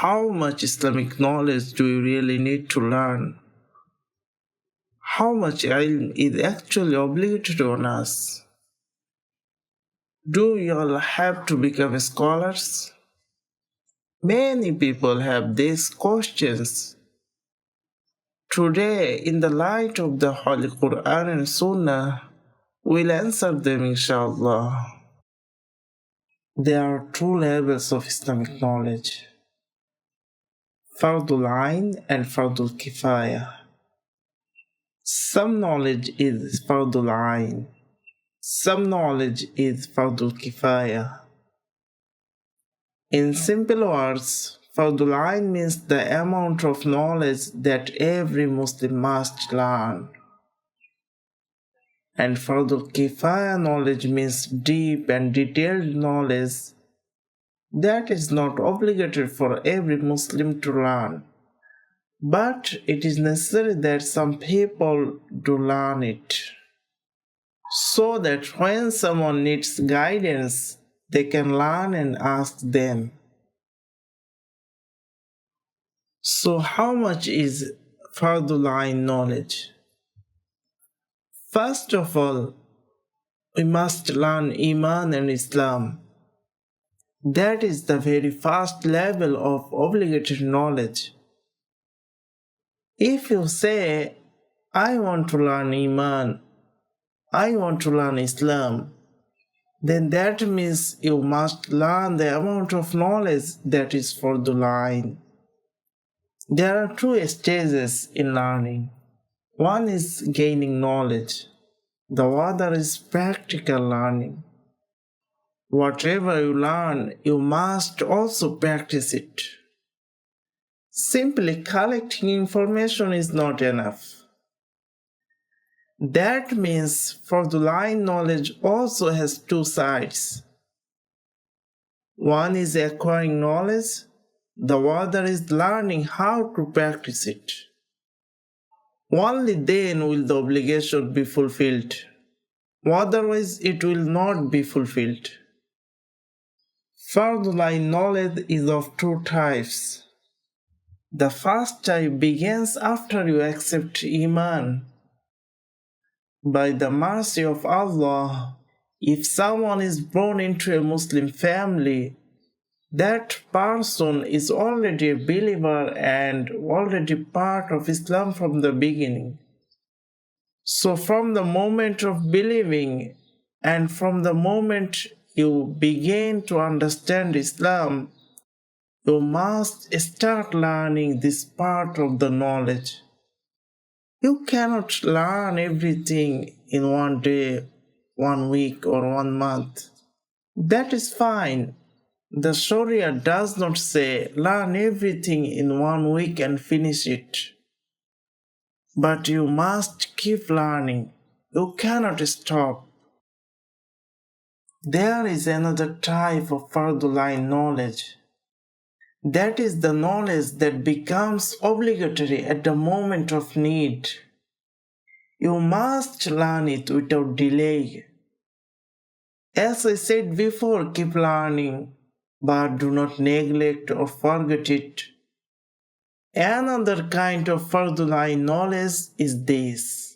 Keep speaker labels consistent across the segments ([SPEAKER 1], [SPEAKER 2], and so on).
[SPEAKER 1] How much Islamic knowledge do you really need to learn? How much ilm is actually obligatory on us? Do you all have to become scholars? Many people have these questions. Today, in the light of the Holy Qur'an and Sunnah, we'll answer them inshallah. There are two levels of Islamic knowledge: al-Ayn and al-Kifayah. Some knowledge is al-Ayn. Some knowledge is al-Kifayah. In simple words, al-Ayn means the amount of knowledge that every Muslim must learn. And al-Kifayah knowledge means deep and detailed knowledge that is not obligatory for every Muslim to learn, but it is necessary that some people do learn it, so that when someone needs guidance, they can learn and ask them. So how much is al-Ayn knowledge? First of all, we must learn Iman and Islam. That is the very first level of obligatory knowledge. If you say, I want to learn Iman, I want to learn Islam, then that means you must learn the amount of knowledge that is for the line. There are two stages in learning. One is gaining knowledge. The other is practical learning. Whatever you learn, you must also practice it. Simply collecting information is not enough. That means al-Ayn knowledge also has two sides. One is acquiring knowledge, the other is learning how to practice it. Only then will the obligation be fulfilled. Otherwise, it will not be fulfilled. Al-Ayn knowledge is of two types. The first type begins after you accept Iman. By the mercy of Allah, if someone is born into a Muslim family, that person is already a believer and already part of Islam from the beginning. So from the moment of believing and from the moment you begin to understand Islam, you must start learning this part of the knowledge. You cannot learn everything in one day, 1 week, or 1 month. That is fine. The Sharia does not say learn everything in 1 week and finish it. But you must keep learning. You cannot stop. There is another type of al-Ayn knowledge. That is the knowledge that becomes obligatory at the moment of need. You must learn it without delay. As I said before, keep learning, but do not neglect or forget it. Another kind of al-Ayn knowledge is this.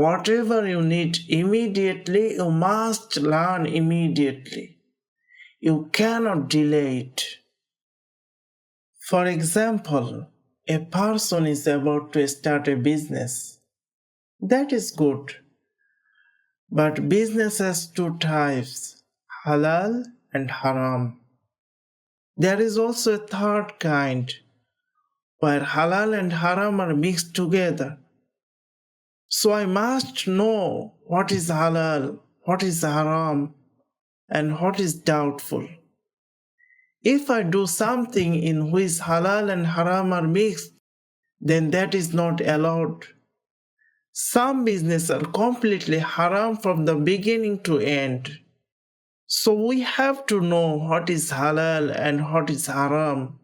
[SPEAKER 1] Whatever you need immediately, you must learn immediately. You cannot delay it. For example, a person is about to start a business. That is good. But business has two types, halal and haram. There is also a third kind, where halal and haram are mixed together. So I must know what is halal, what is haram, and what is doubtful. If I do something in which halal and haram are mixed, then that is not allowed. Some businesses are completely haram from the beginning to end. So we have to know what is halal and what is haram.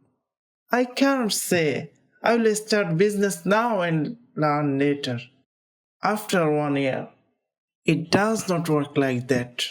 [SPEAKER 1] I cannot say, I will start business now and learn later, after 1 year. It does not work like that.